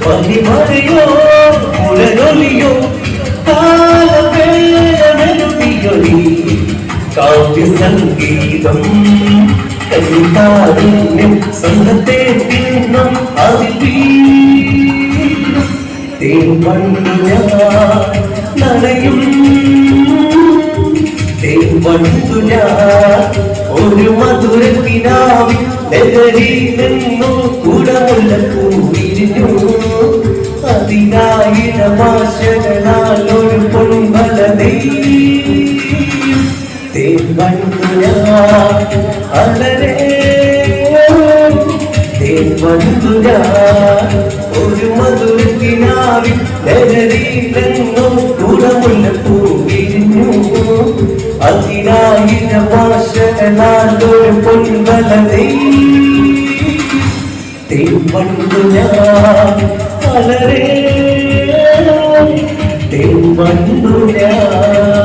പനിമഴയോ പുലരൊലിയോ കാലവേളമെഴുതിയൊലി കാവ്യ സംഗീതം കൈതാരുണ്യം സംഘത്തെ തിന്നും അതിൽ തേൻവണ്ണു ഞാൻ നനയും തേൻവണ്ണു ഞാൻ ഒരു മധുരത്തിനാവിൽ ലഹരിയിൽ നിന്നു കുടമുള്ള പൂവിരിഞ്ഞു അതിനായിരമാശകളാൽ ഒരു പൊൻവലതേ തേൻവണ്ണു ഞാൻ അലരേ തേൻവണ്ണു ഞാൻ ഒരു മധുരത്തിനാവിൽ ലഹരിയിൽ നിന്നും കുടമുള്ള പൂവിരിഞ്ഞു അതിനായിരമാശകളാൽ ഒരു പൊൻവലതേ തേൻവണ്ണു ഞാൻ അലരേ തേൻവണ്ണു ഞാൻ